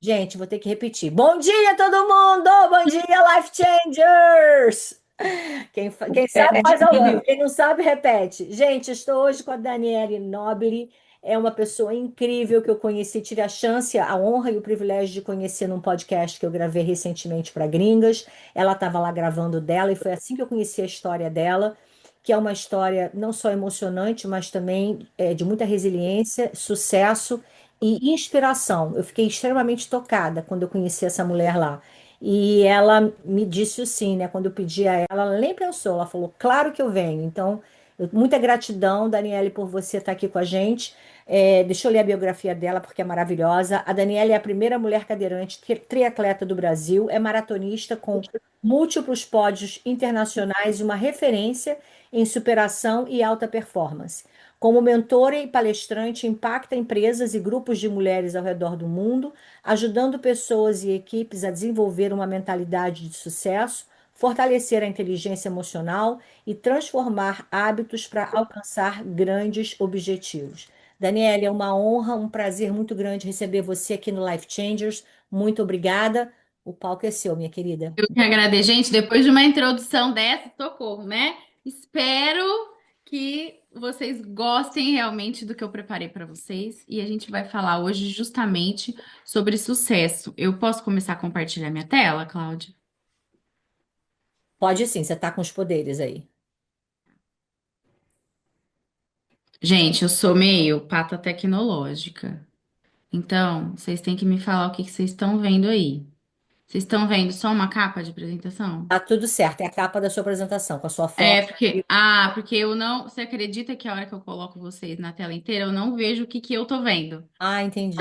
Gente, vou ter que repetir. Bom dia, todo mundo! Bom dia, Life Changers! Quem sabe faz ao vivo, quem não sabe, repete. Gente, estou hoje com a Daniele Nobili. É uma pessoa incrível que eu conheci, tive a chance, a honra e o privilégio de conhecer num podcast que eu gravei recentemente para Gringas. Ela estava lá gravando dela e foi assim que eu conheci a história dela, que é uma história não só emocionante, mas também de muita resiliência, sucesso e inspiração. Eu fiquei extremamente tocada quando eu conheci essa mulher lá. E ela me disse o sim, né? Quando eu pedi a ela, ela nem pensou, ela falou, claro que eu venho. Então, muita gratidão, Daniele, por você estar aqui com a gente. Deixa eu ler a biografia dela, porque é maravilhosa. A Daniele é a primeira mulher cadeirante triatleta do Brasil, é maratonista com múltiplos pódios internacionais e uma referência em superação e alta performance. Como mentora e palestrante, impacta empresas e grupos de mulheres ao redor do mundo, ajudando pessoas e equipes a desenvolver uma mentalidade de sucesso, fortalecer a inteligência emocional e transformar hábitos para alcançar grandes objetivos. Daniela, é uma honra, um prazer muito grande receber você aqui no Life Changers. Muito obrigada. O palco é seu, minha querida. Eu que agradeço, gente. Depois de uma introdução dessa, socorro, né? Espero que vocês gostem realmente do que eu preparei para vocês e a gente vai falar hoje justamente sobre sucesso. Eu posso começar a compartilhar minha tela, Cláudia? Pode sim, você está com os poderes aí. Gente, eu sou meio pata tecnológica. Então, vocês têm que me falar o que que vocês estão vendo aí. Vocês estão vendo só uma capa de apresentação? Tá tudo certo, é a capa da sua apresentação, com a sua É, foto. porque eu não, você acredita que a hora que eu coloco vocês na tela inteira, eu não vejo o que que eu tô vendo. Ah, entendi.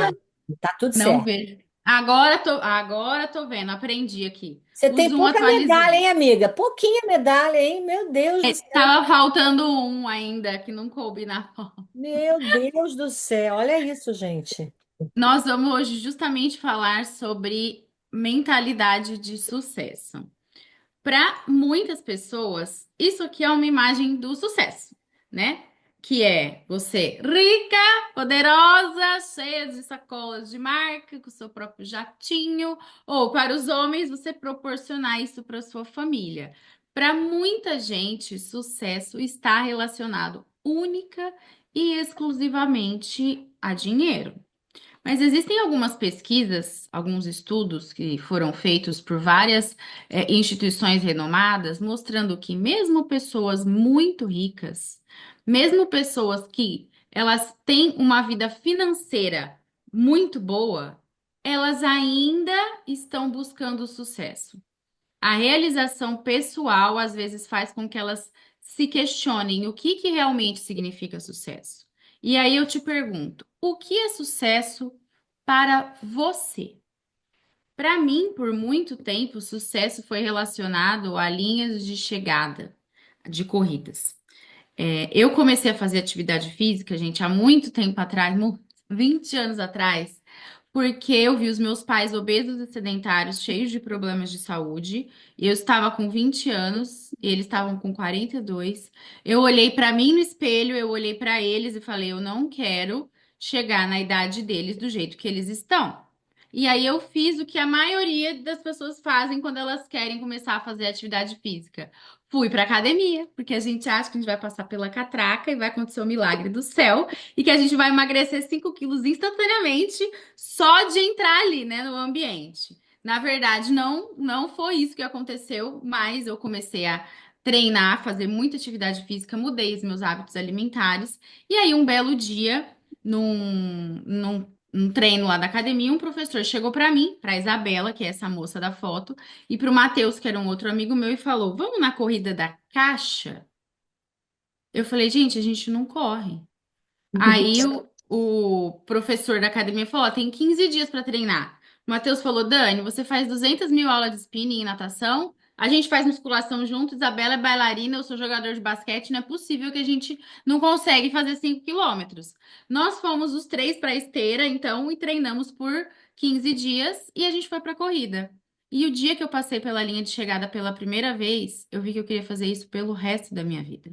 Tá tudo Não certo. vejo. Agora tô vendo, aprendi aqui. Você O tem Zoom pouca medalha, atualizou. hein, amiga? Pouquinha medalha, hein? Meu Deus do céu. Tava faltando um ainda que não coube na foto. Meu Deus do céu. Olha isso, gente. Nós vamos hoje justamente falar sobre mentalidade de sucesso. Para muitas pessoas, isso aqui é uma imagem do sucesso, né? Que é você rica, poderosa, cheia de sacolas de marca, com seu próprio jatinho, ou para os homens, você proporcionar isso para sua família. Para muita gente, sucesso está relacionado única e exclusivamente a dinheiro. Mas existem algumas pesquisas, alguns estudos que foram feitos por várias instituições renomadas, mostrando que mesmo pessoas muito ricas, mesmo pessoas que elas têm uma vida financeira muito boa, elas ainda estão buscando sucesso. A realização pessoal às vezes faz com que elas se questionem o que que realmente significa sucesso. E aí eu te pergunto, o que é sucesso para você? Para mim, por muito tempo, sucesso foi relacionado a linhas de chegada de corridas. Eu comecei a fazer atividade física, gente, há muito tempo atrás, 20 anos atrás, porque eu vi os meus pais obesos e sedentários, cheios de problemas de saúde. Eu estava com 20 anos, e eles estavam com 42. Eu olhei para mim no espelho, eu olhei para eles e falei: eu não quero chegar na idade deles do jeito que eles estão. E aí eu fiz o que a maioria das pessoas fazem quando elas querem começar a fazer atividade física. Fui para academia, porque a gente acha que a gente vai passar pela catraca e vai acontecer o milagre do céu e que a gente vai emagrecer 5 quilos instantaneamente só de entrar ali, né, no ambiente. Na verdade, não foi isso que aconteceu, mas eu comecei a treinar, fazer muita atividade física, mudei os meus hábitos alimentares. E aí, um belo dia, num treino lá da academia, um professor chegou para mim, para Isabela, que é essa moça da foto, e para o Matheus, que era um outro amigo meu, e falou: Vamos na corrida da caixa? Eu falei: Gente, a gente não corre. Aí o professor da academia falou: "Ó, tem 15 dias para treinar. O Matheus falou: Dani, você faz 200 mil aulas de spinning e natação, a gente faz musculação junto, Isabela é bailarina, eu sou jogador de basquete, não é possível que a gente não consegue fazer 5 quilômetros. Nós fomos os três para a esteira, então, e treinamos por 15 dias e a gente foi para a corrida. E o dia que eu passei pela linha de chegada pela primeira vez, eu vi que eu queria fazer isso pelo resto da minha vida.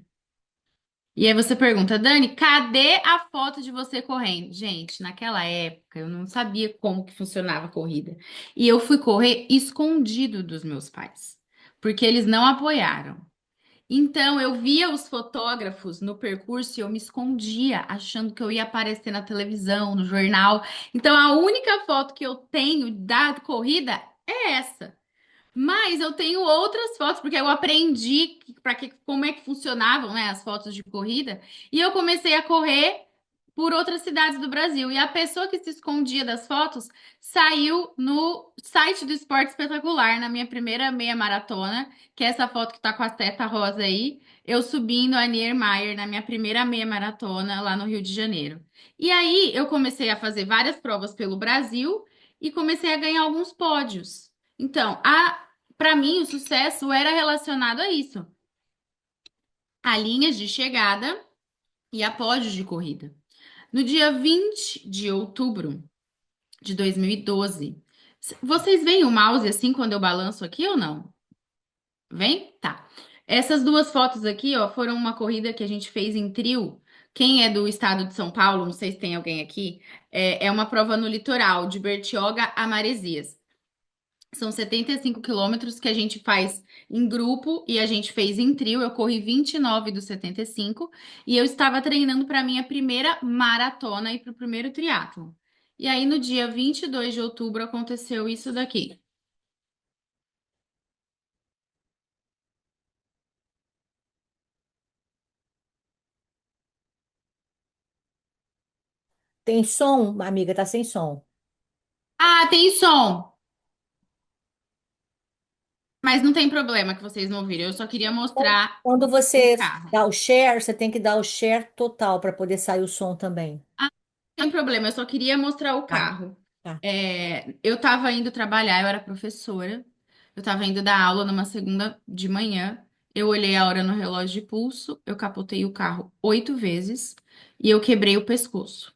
E aí você pergunta, Dani, cadê a foto de você correndo? Gente, naquela época eu não sabia como que funcionava a corrida. E eu fui correr escondido dos meus pais, porque eles não apoiaram. Então eu via os fotógrafos no percurso e eu me escondia, achando que eu ia aparecer na televisão, no jornal. Então a única foto que eu tenho da corrida é essa. Mas eu tenho outras fotos, porque eu aprendi como é que funcionavam, né, as fotos de corrida, e eu comecei a correr por outras cidades do Brasil. E a pessoa que se escondia das fotos saiu no site do Esporte Espetacular, na minha primeira meia maratona, que é essa foto que tá com a seta rosa aí, eu subindo a Niemeyer na minha primeira meia maratona lá no Rio de Janeiro. E aí eu comecei a fazer várias provas pelo Brasil e comecei a ganhar alguns pódios. Então, para mim, o sucesso era relacionado a isso, a linhas de chegada e a pódios de corrida. No dia 20 de outubro de 2012, vocês veem o mouse assim quando eu balanço aqui ou não? Vem? Tá. Essas duas fotos aqui, ó, foram uma corrida que a gente fez em trio. Quem é do estado de São Paulo, não sei se tem alguém aqui, é uma prova no litoral, de Bertioga a Maresias. São 75 quilômetros que a gente faz em grupo e a gente fez em trio. Eu corri 29 dos 75 e eu estava treinando para a minha primeira maratona e para o primeiro triatlo. E aí, no dia 22 de outubro, aconteceu isso daqui. Tem som, amiga, tá sem som. Ah, tem som! Mas não tem problema que vocês não ouviram. Eu só queria mostrar Quando o você carro. dá o share, você tem que dar o share total para poder sair o som também. Ah, não tem problema, eu só queria mostrar o Tá, carro. tá. Eu estava indo trabalhar, eu era professora. Eu estava indo dar aula numa segunda de manhã. Eu olhei a hora no relógio de pulso, eu capotei o carro 8 vezes e eu quebrei o pescoço.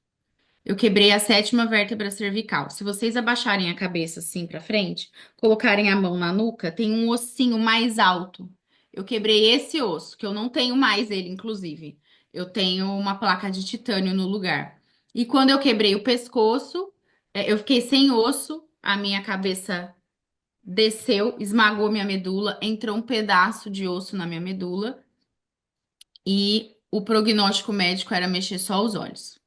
Eu quebrei a sétima vértebra cervical. Se vocês abaixarem a cabeça assim para frente, colocarem a mão na nuca, tem um ossinho mais alto. Eu quebrei esse osso, que eu não tenho mais ele, inclusive. Eu tenho uma placa de titânio no lugar. E quando eu quebrei o pescoço, eu fiquei sem osso, a minha cabeça desceu, esmagou minha medula, entrou um pedaço de osso na minha medula e o prognóstico médico era mexer só os olhos.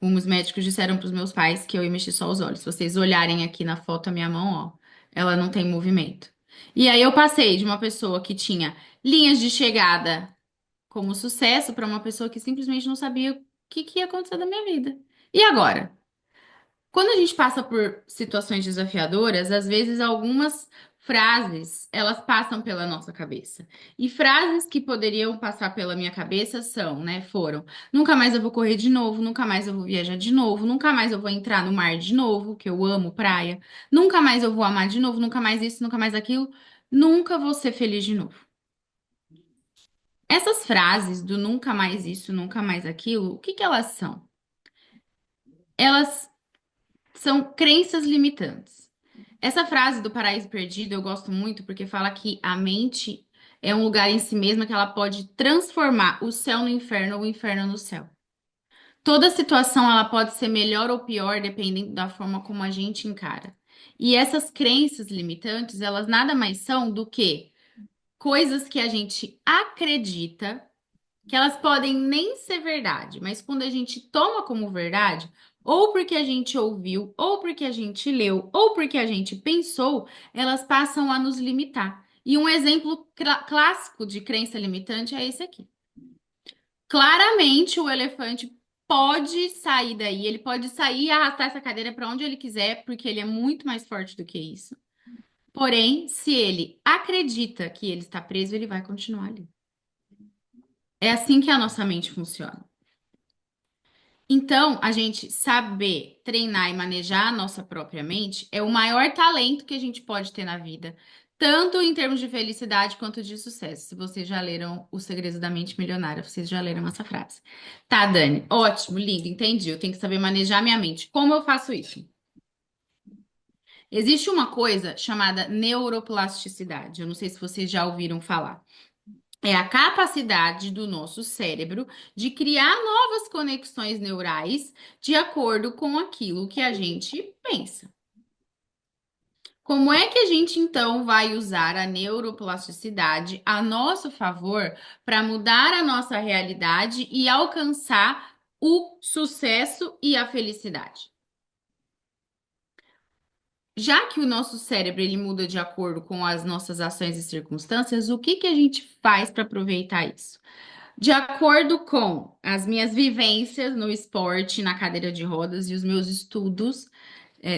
Os médicos disseram para os meus pais que eu ia mexer só os olhos. Se vocês olharem aqui na foto, a minha mão, ó, ela não tem movimento. E aí eu passei de uma pessoa que tinha linhas de chegada como sucesso para uma pessoa que simplesmente não sabia o que ia acontecer da minha vida. E agora? Quando a gente passa por situações desafiadoras, às vezes algumas frases, elas passam pela nossa cabeça. E frases que poderiam passar pela minha cabeça são, né, foram: nunca mais eu vou correr de novo, nunca mais eu vou viajar de novo, nunca mais eu vou entrar no mar de novo, que eu amo praia, nunca mais eu vou amar de novo, nunca mais isso, nunca mais aquilo, nunca vou ser feliz de novo. Essas frases do nunca mais isso, nunca mais aquilo, o que que elas são? Elas são crenças limitantes. Essa frase do Paraíso Perdido eu gosto muito porque fala que a mente é um lugar em si mesma que ela pode transformar o céu no inferno ou o inferno no céu. Toda situação ela pode ser melhor ou pior dependendo da forma como a gente encara. E essas crenças limitantes, elas nada mais são do que coisas que a gente acredita que elas podem nem ser verdade, mas quando a gente toma como verdade, ou porque a gente ouviu, ou porque a gente leu, ou porque a gente pensou, elas passam a nos limitar. E um exemplo clássico de crença limitante é esse aqui. Claramente, o elefante pode sair daí, ele pode sair e arrastar essa cadeira para onde ele quiser, porque ele é muito mais forte do que isso. Porém, se ele acredita que ele está preso, ele vai continuar ali. É assim que a nossa mente funciona. Então, a gente saber treinar e manejar a nossa própria mente é o maior talento que a gente pode ter na vida, tanto em termos de felicidade quanto de sucesso. Se vocês já leram Os Segredos da Mente Milionária, vocês já leram essa frase. Tá, Dani? Ótimo, lindo, entendi. Eu tenho que saber manejar minha mente. Como eu faço isso? Existe uma coisa chamada neuroplasticidade. Eu não sei se vocês já ouviram falar. É a capacidade do nosso cérebro de criar novas conexões neurais de acordo com aquilo que a gente pensa. Como é que a gente então vai usar a neuroplasticidade a nosso favor para mudar a nossa realidade e alcançar o sucesso e a felicidade? Já que o nosso cérebro ele muda de acordo com as nossas ações e circunstâncias, o que que a gente faz para aproveitar isso? De acordo com as minhas vivências no esporte, na cadeira de rodas e os meus estudos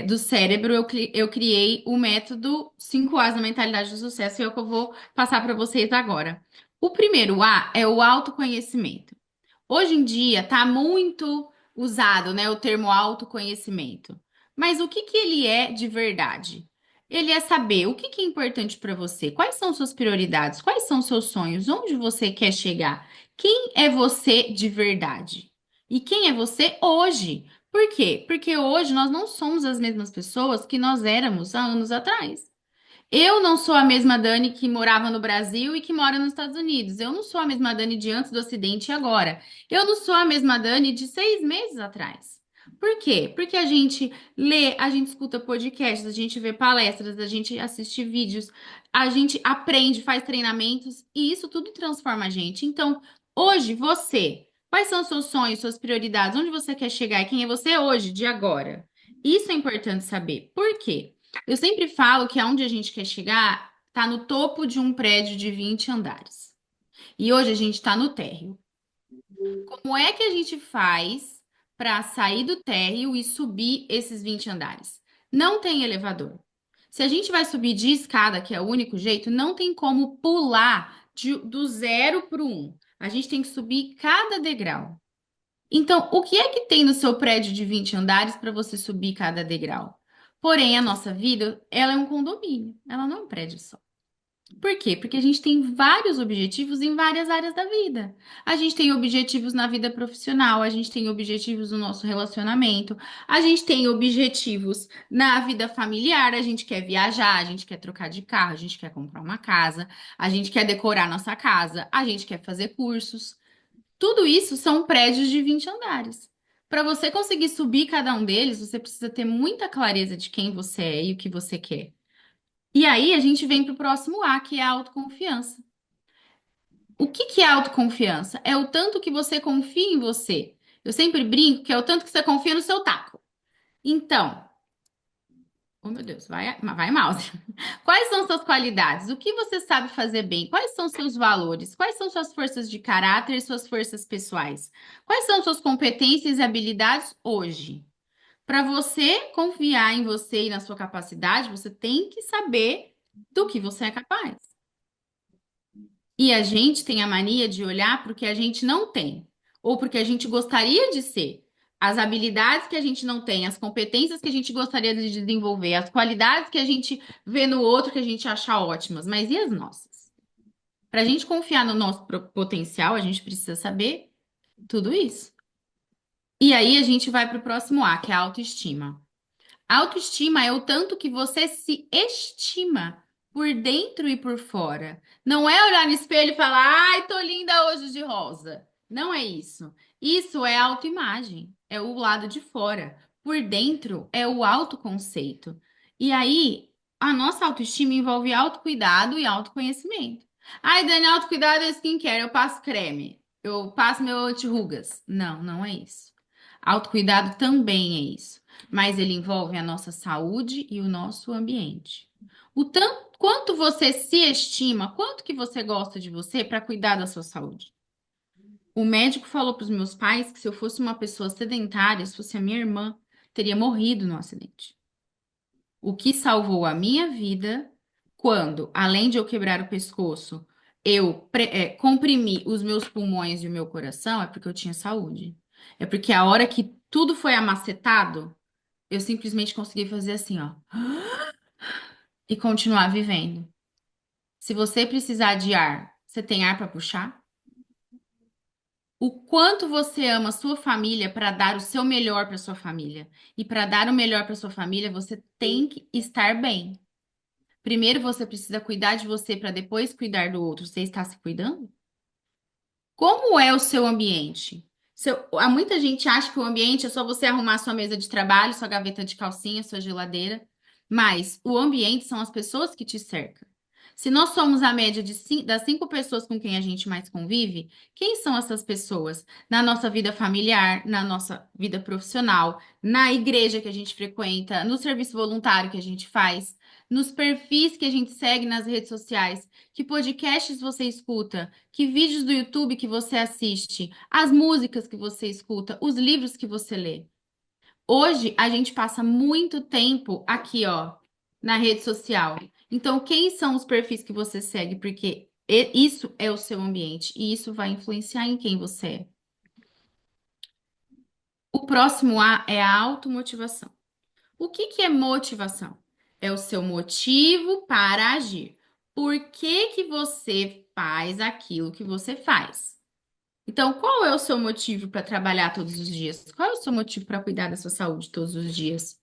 do cérebro, eu criei o método 5 A's da mentalidade do sucesso, e é o que eu vou passar para vocês agora. O primeiro A é o autoconhecimento. Hoje em dia está muito usado, né, o termo autoconhecimento. Mas o que que ele é de verdade? Ele é saber o que que é importante para você, quais são suas prioridades, quais são seus sonhos, onde você quer chegar, quem é você de verdade e quem é você hoje. Por quê? Porque hoje nós não somos as mesmas pessoas que nós éramos há anos atrás. Eu não sou a mesma Dani que morava no Brasil e que mora nos Estados Unidos. Eu não sou a mesma Dani de antes do acidente e agora. Eu não sou a mesma Dani de 6 meses atrás. Por quê? Porque a gente lê, a gente escuta podcasts, a gente vê palestras, a gente assiste vídeos, a gente aprende, faz treinamentos e isso tudo transforma a gente. Então, hoje, você, quais são os seus sonhos, suas prioridades, onde você quer chegar e quem é você hoje, de agora? Isso é importante saber. Por quê? Eu sempre falo que aonde a gente quer chegar está no topo de um prédio de 20 andares. E hoje a gente está no térreo. Como é que a gente faz para sair do térreo e subir esses 20 andares? Não tem elevador. Se a gente vai subir de escada, que é o único jeito, não tem como pular do zero para o um. A gente tem que subir cada degrau. Então, o que é que tem no seu prédio de 20 andares para você subir cada degrau? Porém, a nossa vida, ela é um condomínio, ela não é um prédio só. Por quê? Porque a gente tem vários objetivos em várias áreas da vida. A gente tem objetivos na vida profissional, a gente tem objetivos no nosso relacionamento, a gente tem objetivos na vida familiar, a gente quer viajar, a gente quer trocar de carro, a gente quer comprar uma casa, a gente quer decorar nossa casa, a gente quer fazer cursos. Tudo isso são prédios de 20 andares. Para você conseguir subir cada um deles, você precisa ter muita clareza de quem você é e o que você quer. E aí a gente vem para o próximo A, que é a autoconfiança. O que que é autoconfiança? É o tanto que você confia em você. Eu sempre brinco que é o tanto que você confia no seu taco. Então, oh meu Deus, vai mouse. Quais são suas qualidades? O que você sabe fazer bem? Quais são seus valores? Quais são suas forças de caráter e suas forças pessoais? Quais são suas competências e habilidades hoje? Para você confiar em você e na sua capacidade, você tem que saber do que você é capaz. E a gente tem a mania de olhar para o que a gente não tem, ou porque a gente gostaria de ser. As habilidades que a gente não tem, as competências que a gente gostaria de desenvolver, as qualidades que a gente vê no outro que a gente acha ótimas, mas e as nossas? Para a gente confiar no nosso potencial, a gente precisa saber tudo isso. E aí a gente vai para o próximo A, que é a autoestima. Autoestima é o tanto que você se estima por dentro e por fora. Não é olhar no espelho e falar, ai, tô linda hoje de rosa. Não é isso. Isso é autoimagem, é o lado de fora. Por dentro é o autoconceito. E aí, a nossa autoestima envolve autocuidado e autoconhecimento. Ai, Dani, autocuidado é skincare, eu passo creme, eu passo meu anti-rugas. Não, não é isso. Autocuidado também é isso, mas ele envolve a nossa saúde e o nosso ambiente. O tanto, quanto você se estima, quanto que você gosta de você para cuidar da sua saúde. O médico falou para os meus pais que se eu fosse uma pessoa sedentária, se fosse a minha irmã, teria morrido no acidente. O que salvou a minha vida quando, além de eu quebrar o pescoço, eu comprimi os meus pulmões e o meu coração, é porque eu tinha saúde. É porque a hora que tudo foi amacetado, eu simplesmente consegui fazer assim, ó, e continuar vivendo. Se você precisar de ar, você tem ar para puxar? O quanto você ama a sua família para dar o seu melhor para sua família. E para dar o melhor para sua família, você tem que estar bem. primeiro você precisa cuidar de você para depois cuidar do outro. Você está se cuidando? Como é o seu ambiente? Há muita gente acha que o ambiente é só você arrumar sua mesa de trabalho, sua gaveta de calcinha, sua geladeira, mas o ambiente são as pessoas que te cercam. Se nós somos a média das 5 pessoas com quem a gente mais convive, quem são essas pessoas? Na nossa vida familiar, na nossa vida profissional, na igreja que a gente frequenta, no serviço voluntário que a gente faz, nos perfis que a gente segue nas redes sociais, que podcasts você escuta, que vídeos do YouTube que você assiste, as músicas que você escuta, os livros que você lê. Hoje a gente passa muito tempo aqui, ó, na rede social. Então, quem são os perfis que você segue? Porque isso é o seu ambiente e isso vai influenciar em quem você é. O próximo A é a automotivação. O que que é motivação? É o seu motivo para agir. Por que que você faz aquilo que você faz? Então, qual é o seu motivo para trabalhar todos os dias? Qual é o seu motivo para cuidar da sua saúde todos os dias?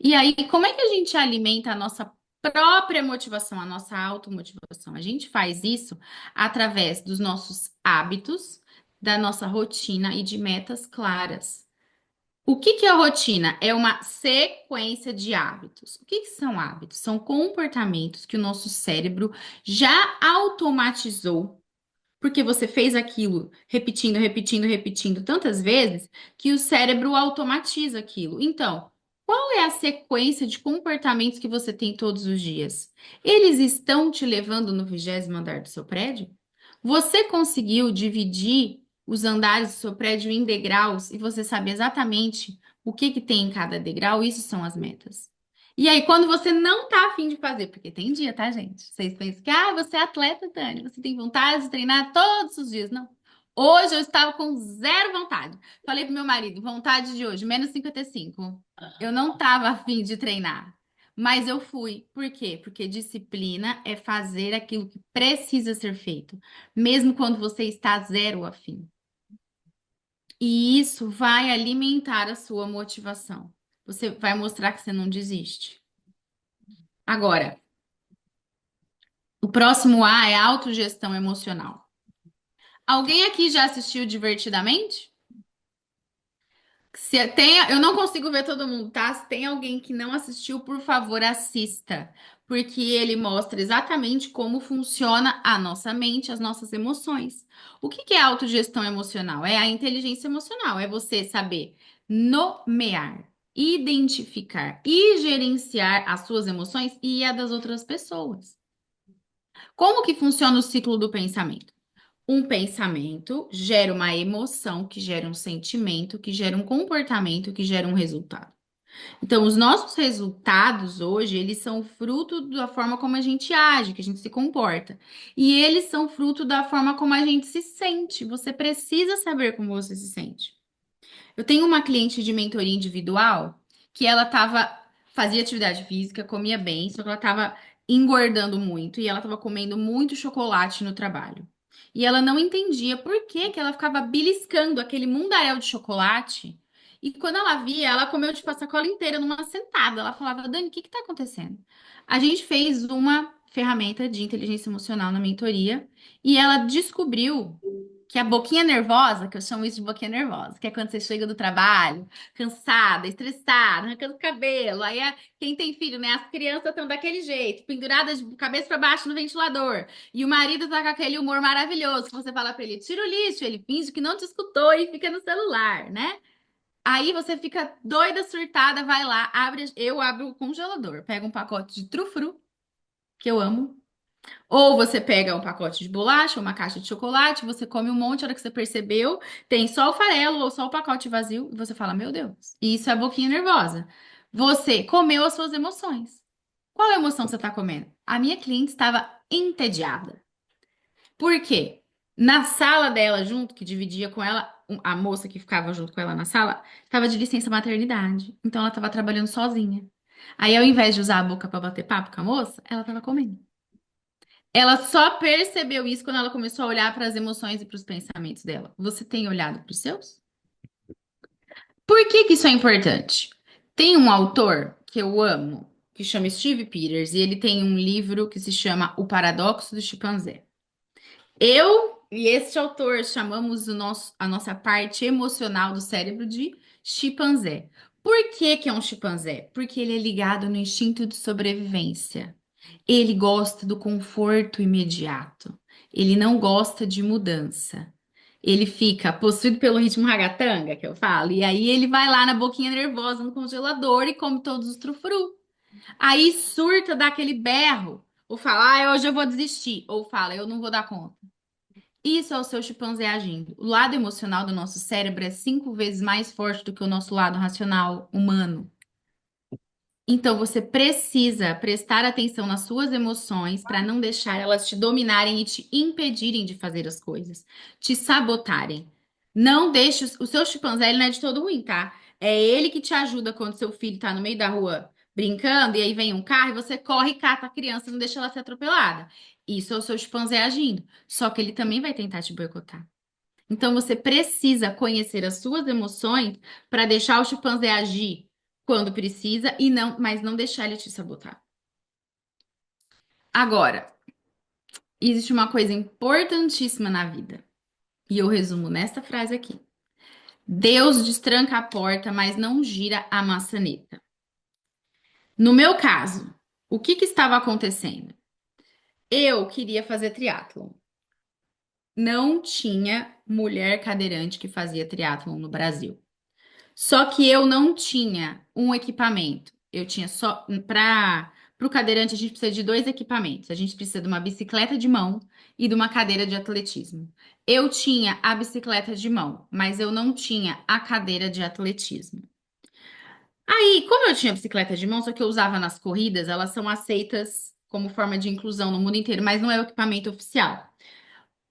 E aí, como é que a gente alimenta a nossa própria motivação, a nossa automotivação? A gente faz isso através dos nossos hábitos, da nossa rotina e de metas claras. O que que é a rotina? É uma sequência de hábitos. O que que são hábitos? São comportamentos que o nosso cérebro já automatizou porque você fez aquilo repetindo, repetindo, repetindo tantas vezes que o cérebro automatiza aquilo. Então, qual é a sequência de comportamentos que você tem todos os dias? Eles estão te levando no 20º andar do seu prédio? Você conseguiu dividir os andares do seu prédio em degraus e você sabe exatamente o que que tem em cada degrau? Isso são as metas. E aí, quando você não tá afim de fazer, porque tem dia, tá, gente? Vocês pensam que, você é atleta, Dani, você tem vontade de treinar todos os dias. Não. Hoje eu estava com zero vontade. Falei pro meu marido, vontade de hoje, menos 55. Eu não tava afim de treinar, mas eu fui. Por quê? Porque disciplina é fazer aquilo que precisa ser feito, mesmo quando você está zero afim. E isso vai alimentar a sua motivação. Você vai mostrar que você não desiste. Agora, o próximo A é autogestão emocional. Alguém aqui já assistiu Divertidamente? Se tem, eu não consigo ver todo mundo, tá? Se tem alguém que não assistiu, por favor, assista, porque ele mostra exatamente como funciona a nossa mente, as nossas emoções. O que que é autogestão emocional? É a inteligência emocional, é você saber nomear, identificar e gerenciar as suas emoções e a das outras pessoas. Como que funciona o ciclo do pensamento? Um pensamento gera uma emoção, que gera um sentimento, que gera um comportamento, que gera um resultado. Então, os nossos resultados hoje, eles são fruto da forma como a gente age, que a gente se comporta. E eles são fruto da forma como a gente se sente. Você precisa saber como você se sente. Eu tenho uma cliente de mentoria individual que fazia atividade física, comia bem, só que ela estava engordando muito e ela estava comendo muito chocolate no trabalho. E ela não entendia por que que ela ficava beliscando aquele mundaréu de chocolate. E quando ela via, ela comeu tipo a sacola inteira numa sentada. Ela falava, Dani, o que que tá acontecendo? A gente fez uma ferramenta de inteligência emocional na mentoria e ela descobriu que a boquinha nervosa, que eu chamo isso de boquinha nervosa, que é quando você chega do trabalho, cansada, estressada, arrancando o cabelo. Aí, quem tem filho, né? As crianças estão daquele jeito, penduradas de cabeça para baixo no ventilador. E o marido tá com aquele humor maravilhoso, que você fala para ele, tira o lixo, ele finge que não te escutou e fica no celular, né? Aí você fica doida, surtada, vai lá, eu abro o congelador, pego um pacote de trufru, que eu amo, ou você pega um pacote de bolacha, uma caixa de chocolate, você come um monte, a hora que você percebeu, tem só o farelo ou só o pacote vazio, e você fala, meu Deus, isso é a boquinha nervosa. Você comeu as suas emoções. Qual é a emoção que você está comendo? A minha cliente estava entediada. Por quê? Na sala dela, junto, que dividia com ela, a moça que ficava junto com ela na sala, estava de licença maternidade. Então ela estava trabalhando sozinha. Aí, ao invés de usar a boca para bater papo com a moça, ela estava comendo. Ela só percebeu isso quando ela começou a olhar para as emoções e para os pensamentos dela. Você tem olhado para os seus? Por que que isso é importante? Tem um autor que eu amo, que chama Steve Peters, e ele tem um livro que se chama O Paradoxo do Chimpanzé. Eu e este autor chamamos a nossa parte emocional do cérebro de chimpanzé. Por que que é um chimpanzé? Porque ele é ligado no instinto de sobrevivência. Ele gosta do conforto imediato. Ele não gosta de mudança. Ele fica possuído pelo ritmo ragatanga, que eu falo, e aí ele vai lá na boquinha nervosa no congelador e come todos os trufru. Aí surta, dá aquele berro, ou fala, ah, hoje eu vou desistir, ou fala, eu não vou dar conta. Isso é o seu chimpanzé agindo. O lado emocional do nosso cérebro é 5 vezes mais forte do que o nosso lado racional humano. Então você precisa prestar atenção nas suas emoções para não deixar elas te dominarem e te impedirem de fazer as coisas, te sabotarem. Não deixe o seu chimpanzé, ele não é de todo ruim, tá? É ele que te ajuda quando seu filho tá no meio da rua brincando e aí vem um carro e você corre e cata a criança e não deixa ela ser atropelada. Isso é o seu chimpanzé agindo. Só que ele também vai tentar te boicotar. Então você precisa conhecer as suas emoções para deixar o chimpanzé agir quando precisa e não, mas não deixar ele te sabotar. Agora, existe uma coisa importantíssima na vida, e eu resumo nesta frase aqui. Deus destranca a porta, mas não gira a maçaneta. No meu caso, o que que estava acontecendo? Eu queria fazer triatlon. Não tinha mulher cadeirante que fazia triatlon no Brasil. Só que eu não tinha um equipamento. Eu tinha só para o cadeirante a gente precisa de dois equipamentos. A gente precisa de uma bicicleta de mão e de uma cadeira de atletismo. Eu tinha a bicicleta de mão, mas eu não tinha a cadeira de atletismo. Aí, como eu tinha bicicleta de mão, só que eu usava nas corridas, elas são aceitas como forma de inclusão no mundo inteiro, mas não é o equipamento oficial.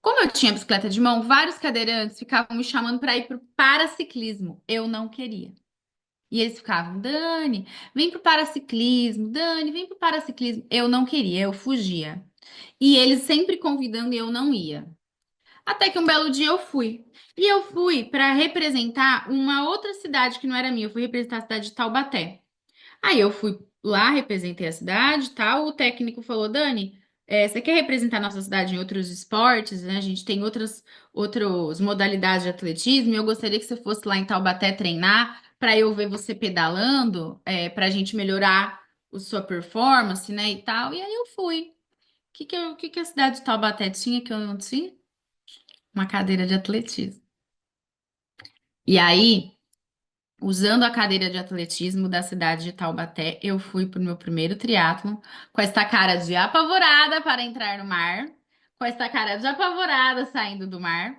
Como eu tinha bicicleta de mão, vários cadeirantes ficavam me chamando para ir para o paraciclismo. Eu não queria. E eles ficavam, Dani, vem pro paraciclismo, Dani, vem pro paraciclismo. Eu não queria, eu fugia. E eles sempre convidando e eu não ia. Até que um belo dia eu fui. E eu fui para representar uma outra cidade que não era minha. Eu fui representar a cidade de Taubaté. Aí eu fui lá, representei a cidade e tal. O técnico falou, Dani, você quer representar nossa cidade em outros esportes, né? A gente tem outras modalidades de atletismo. E eu gostaria que você fosse lá em Taubaté treinar para eu ver você pedalando, para a gente melhorar a sua performance, né? E tal. E aí eu fui. O que que a cidade de Taubaté tinha que eu não tinha? Uma cadeira de atletismo. E aí. Usando a cadeira de atletismo da cidade de Taubaté, eu fui para o meu primeiro triatlon com esta cara de apavorada para entrar no mar, com esta cara de apavorada saindo do mar,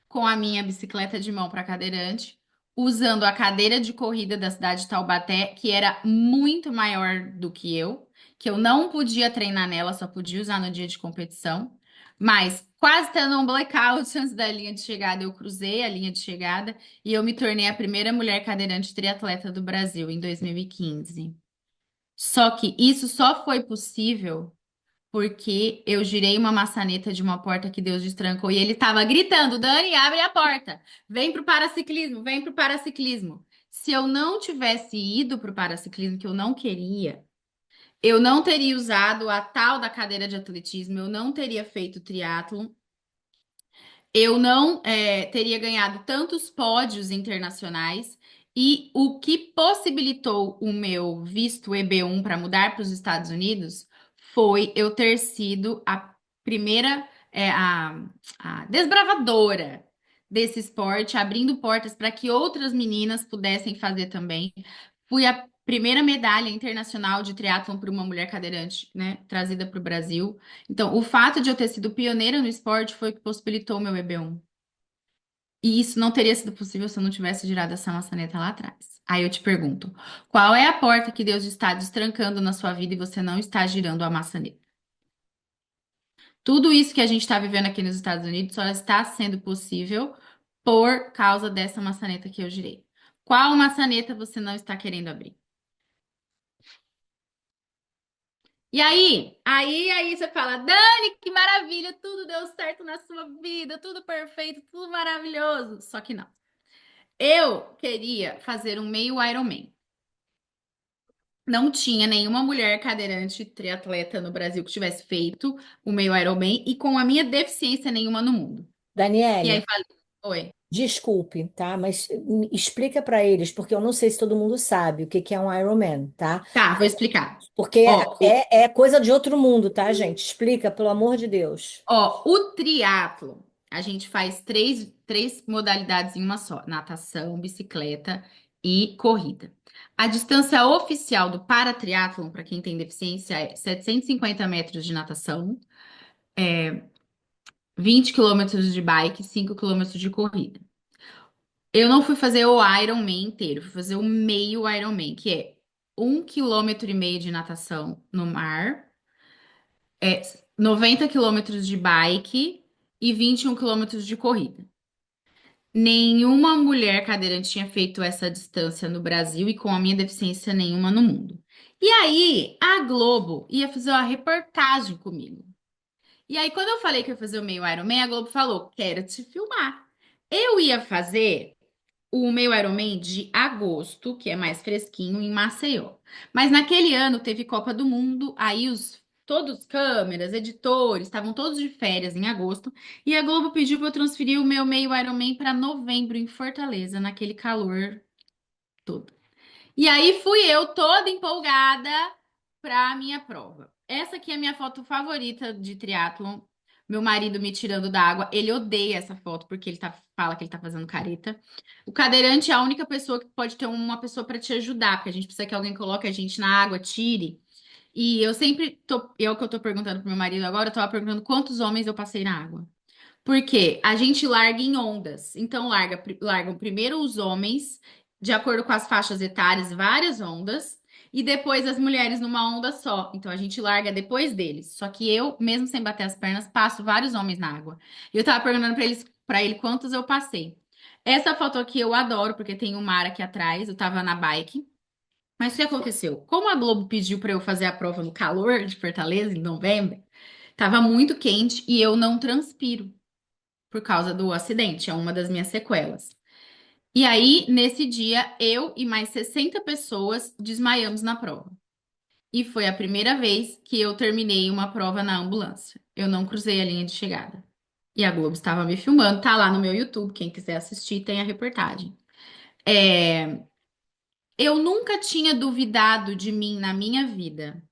com a minha bicicleta de mão para cadeirante, usando a cadeira de corrida da cidade de Taubaté, que era muito maior do que eu não podia treinar nela, só podia usar no dia de competição. Mas quase tendo um blackout antes da linha de chegada, eu cruzei a linha de chegada e eu me tornei a primeira mulher cadeirante triatleta do Brasil em 2015. Só que isso só foi possível porque eu girei uma maçaneta de uma porta que Deus destrancou e ele estava gritando: Dani, abre a porta! Vem pro paraciclismo, vem pro paraciclismo. Se eu não tivesse ido pro paraciclismo, que eu não queria, eu não teria usado a tal da cadeira de atletismo, eu não teria feito triatlo, eu não teria ganhado tantos pódios internacionais e o que possibilitou o meu visto EB1 para mudar para os Estados Unidos foi eu ter sido a primeira, a desbravadora desse esporte, abrindo portas para que outras meninas pudessem fazer também. Fui a primeira medalha internacional de triatlon para uma mulher cadeirante, né, trazida para o Brasil. Então, o fato de eu ter sido pioneira no esporte foi o que possibilitou o meu EB1. E isso não teria sido possível se eu não tivesse girado essa maçaneta lá atrás. Aí eu te pergunto, qual é a porta que Deus está destrancando na sua vida e você não está girando a maçaneta? Tudo isso que a gente está vivendo aqui nos Estados Unidos só está sendo possível por causa dessa maçaneta que eu girei. Qual maçaneta você não está querendo abrir? E aí você fala, Dani, que maravilha, tudo deu certo na sua vida, tudo perfeito, tudo maravilhoso. Só que não. Eu queria fazer um meio Ironman. Não tinha nenhuma mulher cadeirante triatleta no Brasil que tivesse feito o meio Ironman e com a minha deficiência nenhuma no mundo. E aí Daniele, falei, oi. desculpe, tá? Mas explica para eles, porque eu não sei se todo mundo sabe o que que é um Ironman, tá? Tá, vou explicar. Porque Ó, é coisa de outro mundo, tá, gente? Explica, pelo amor de Deus. o triatlo, a gente faz três modalidades em uma só: natação, bicicleta e corrida. A distância oficial do paratriatlon, para quem tem deficiência, é 750 metros de natação, 20 quilômetros de bike, 5 quilômetros de corrida. Eu não fui fazer o Ironman inteiro, fui fazer o meio Ironman, que é 1,5 km de natação no mar, é 90 quilômetros de bike e 21 quilômetros de corrida. Nenhuma mulher cadeirante tinha feito essa distância no Brasil e com a minha deficiência nenhuma no mundo. E aí, a Globo ia fazer uma reportagem comigo. E aí, quando eu falei que eu ia fazer o meio Ironman, a Globo falou: quero te filmar. Eu ia fazer o meu Ironman de agosto, que é mais fresquinho, em Maceió. Mas naquele ano teve Copa do Mundo, aí todos câmeras, editores, estavam todos de férias em agosto, e a Globo pediu para eu transferir o meu meio Ironman para novembro em Fortaleza, naquele calor todo. E aí fui eu toda empolgada para a minha prova. Essa aqui é a minha foto favorita de triatlon. Meu marido me tirando da água. Ele odeia essa foto porque fala que ele tá fazendo careta. O cadeirante é a única pessoa que pode ter uma pessoa para te ajudar, porque a gente precisa que alguém coloque a gente na água, tire. E eu sempre tô, é o que eu tô perguntando pro meu marido agora, eu tava perguntando quantos homens eu passei na água. Porque a gente larga em ondas. Então, largam primeiro os homens, de acordo com as faixas etárias, várias ondas, e depois as mulheres numa onda só. Então, a gente larga depois deles. Só que eu, mesmo sem bater as pernas, passo vários homens na água. E eu tava perguntando para ele quantos eu passei. Essa foto aqui eu adoro, porque tem o mar aqui atrás, eu tava na bike. Mas o que aconteceu? Como a Globo pediu para eu fazer a prova no calor de Fortaleza, em novembro, tava muito quente e eu não transpiro por causa do acidente, é uma das minhas sequelas. E aí, nesse dia, eu e mais 60 pessoas desmaiamos na prova. E foi a primeira vez que eu terminei uma prova na ambulância. Eu não cruzei a linha de chegada. E a Globo estava me filmando, tá lá no meu YouTube, quem quiser assistir, tem a reportagem. É, eu nunca tinha duvidado de mim na minha vida.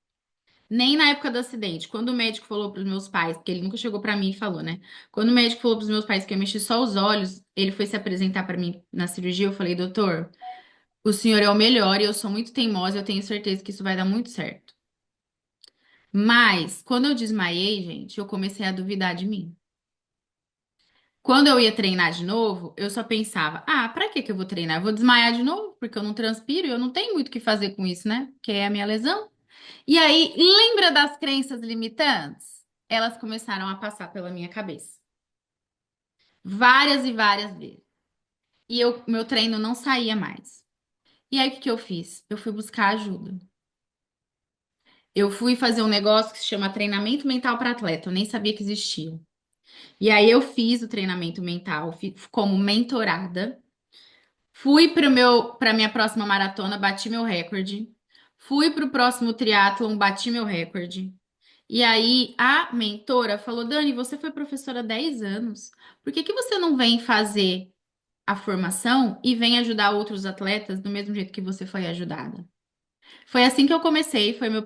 Nem na época do acidente, quando o médico falou para os meus pais, porque ele nunca chegou para mim e falou, né? Quando o médico falou para os meus pais que eu mexi só os olhos, ele foi se apresentar para mim na cirurgia. Eu falei, doutor, o senhor é o melhor e eu sou muito teimosa, eu tenho certeza que isso vai dar muito certo. Mas, quando eu desmaiei, gente, eu comecei a duvidar de mim. Quando eu ia treinar de novo, eu só pensava, pra que que eu vou treinar? Eu vou desmaiar de novo, porque eu não transpiro e eu não tenho muito o que fazer com isso, né? Que é a minha lesão. E aí, lembra das crenças limitantes? Elas começaram a passar pela minha cabeça. Várias e várias vezes. E meu treino não saía mais. E aí, o que que eu fiz? Eu fui buscar ajuda. Eu fui fazer um negócio que se chama treinamento mental para atleta. Eu nem sabia que existia. E aí, eu fiz o treinamento mental como mentorada. Fui para minha próxima maratona, bati meu recorde. Fui para o próximo triatlon, bati meu recorde. E aí a mentora falou: Dani, você foi professora há 10 anos. Por que que você não vem fazer a formação e vem ajudar outros atletas do mesmo jeito que você foi ajudada? Foi assim que eu comecei, foi minha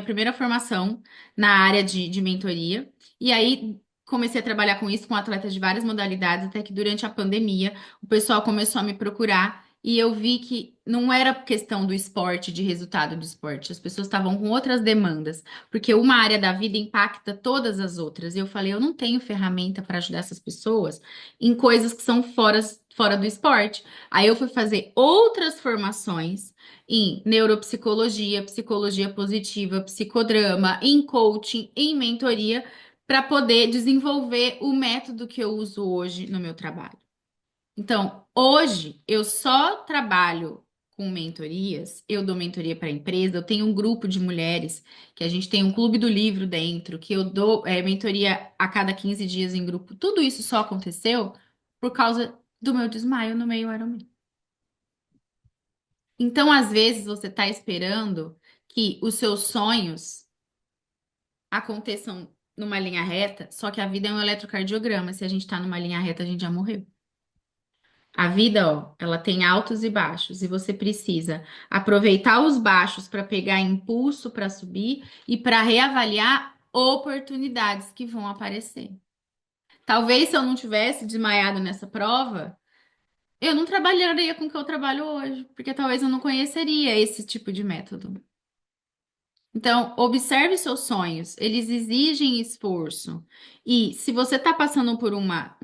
primeira formação na área de mentoria. E aí comecei a trabalhar com isso, com atletas de várias modalidades, até que durante a pandemia o pessoal começou a me procurar e eu vi que não era questão do esporte, de resultado do esporte, as pessoas estavam com outras demandas, porque uma área da vida impacta todas as outras. E eu falei, eu não tenho ferramenta para ajudar essas pessoas em coisas que são fora do esporte. Aí eu fui fazer outras formações em neuropsicologia, psicologia positiva, psicodrama, em coaching, em mentoria, para poder desenvolver o método que eu uso hoje no meu trabalho. Então, hoje eu só trabalho com mentorias, eu dou mentoria para empresa, eu tenho um grupo de mulheres que a gente tem um clube do livro dentro, que eu dou mentoria a cada 15 dias em grupo. Tudo isso só aconteceu por causa do meu desmaio no meio Ironman. Então, às vezes, você está esperando que os seus sonhos aconteçam numa linha reta, só que a vida é um eletrocardiograma. Se a gente está numa linha reta, a gente já morreu. A vida, ó, ela tem altos e baixos, e você precisa aproveitar os baixos para pegar impulso para subir e para reavaliar oportunidades que vão aparecer. Talvez se eu não tivesse desmaiado nessa prova, eu não trabalharia com o que eu trabalho hoje, porque talvez eu não conheceria esse tipo de método. Então, observe seus sonhos, eles exigem esforço. E se você está passando por uma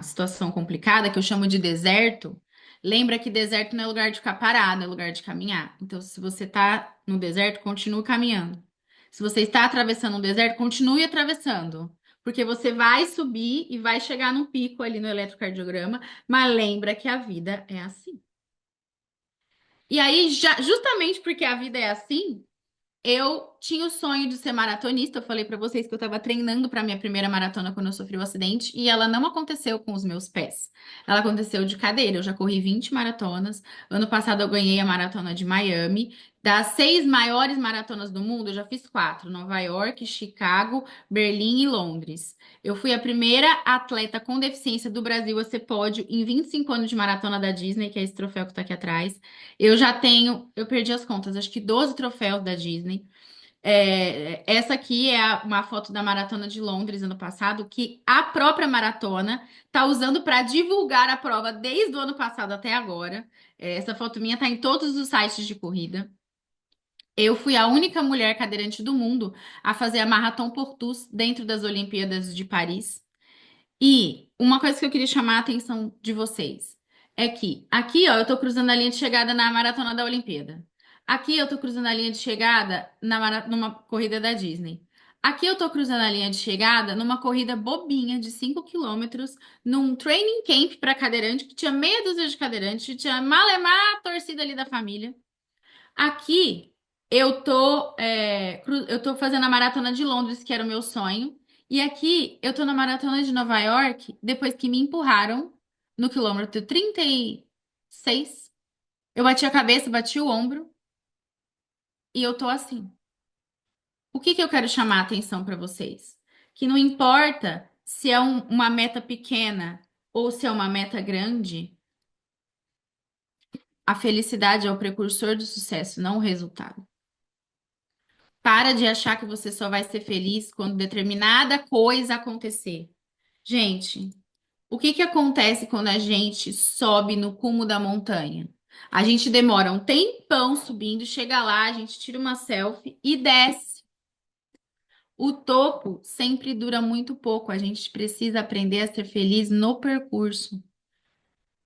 situação complicada, que eu chamo de deserto, lembra que deserto não é lugar de ficar parado, é lugar de caminhar. Então, se você está no deserto, continue caminhando. Se você está atravessando um deserto, continue atravessando. Porque você vai subir e vai chegar num pico ali no eletrocardiograma, mas lembra que a vida é assim. E aí, justamente porque a vida é assim, eu tinha o sonho de ser maratonista. Eu falei pra vocês que eu tava treinando pra minha primeira maratona quando eu sofri o acidente e ela não aconteceu com os meus pés. Ela aconteceu de cadeira. Eu já corri 20 maratonas. Ano passado eu ganhei a maratona de Miami. Das 6 maiores maratonas do mundo, eu já fiz 4: Nova York, Chicago, Berlim e Londres. Eu fui a primeira atleta com deficiência do Brasil a ser pódio em 25 anos de maratona da Disney, que é esse troféu que tá aqui atrás. Eu perdi as contas, acho que 12 troféus da Disney. Essa aqui é uma foto da Maratona de Londres ano passado, que a própria maratona tá usando para divulgar a prova desde o ano passado até agora. Essa foto minha tá em todos os sites de corrida. Eu fui a única mulher cadeirante do mundo a fazer a Marathon Portus dentro das Olimpíadas de Paris. E uma coisa que eu queria chamar a atenção de vocês é que aqui, ó, eu tô cruzando a linha de chegada na maratona da Olimpíada. Aqui eu tô cruzando a linha de chegada numa corrida da Disney. Aqui eu tô cruzando a linha de chegada numa corrida bobinha de 5 quilômetros, num training camp para cadeirante, que tinha meia dúzia de cadeirantes, tinha malemar a torcida ali da família. Aqui eu tô fazendo a maratona de Londres, que era o meu sonho. E aqui eu tô na maratona de Nova York, depois que me empurraram no quilômetro 36. Eu bati a cabeça, bati o ombro e eu tô assim. O que que eu quero chamar a atenção para vocês? Que não importa se é uma meta pequena ou se é uma meta grande, a felicidade é o precursor do sucesso, não o resultado. Para de achar que você só vai ser feliz quando determinada coisa acontecer. Gente, o que que acontece quando a gente sobe no cume da montanha? A gente demora um tempão subindo, chega lá, a gente tira uma selfie e desce. O topo sempre dura muito pouco. A gente precisa aprender a ser feliz no percurso.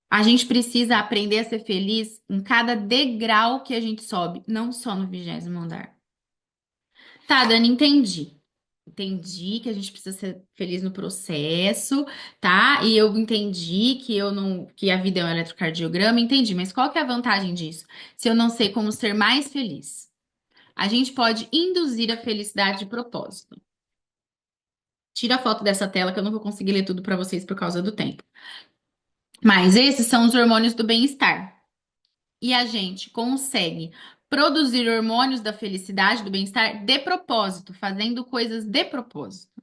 A gente precisa aprender a ser feliz em cada degrau que a gente sobe, não só no 20º andar. Tá, Dani, entendi. Entendi que a gente precisa ser feliz no processo, tá? E eu entendi que eu não, que a vida é um eletrocardiograma, entendi, mas qual que é a vantagem disso? Se eu não sei como ser mais feliz? A gente pode induzir a felicidade de propósito. Tira a foto dessa tela que eu não vou conseguir ler tudo para vocês por causa do tempo. Mas esses são os hormônios do bem-estar. E a gente consegue produzir hormônios da felicidade, do bem-estar de propósito, fazendo coisas de propósito.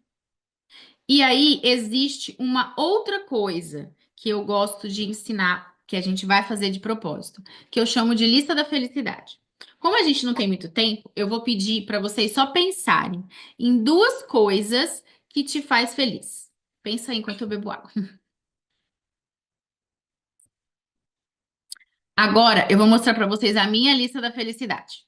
E aí existe uma outra coisa que eu gosto de ensinar, que a gente vai fazer de propósito, que eu chamo de lista da felicidade. Como a gente não tem muito tempo, eu vou pedir para vocês só pensarem em 2 coisas que te faz feliz. Pensa aí enquanto eu bebo água. Agora eu vou mostrar para vocês a minha lista da felicidade.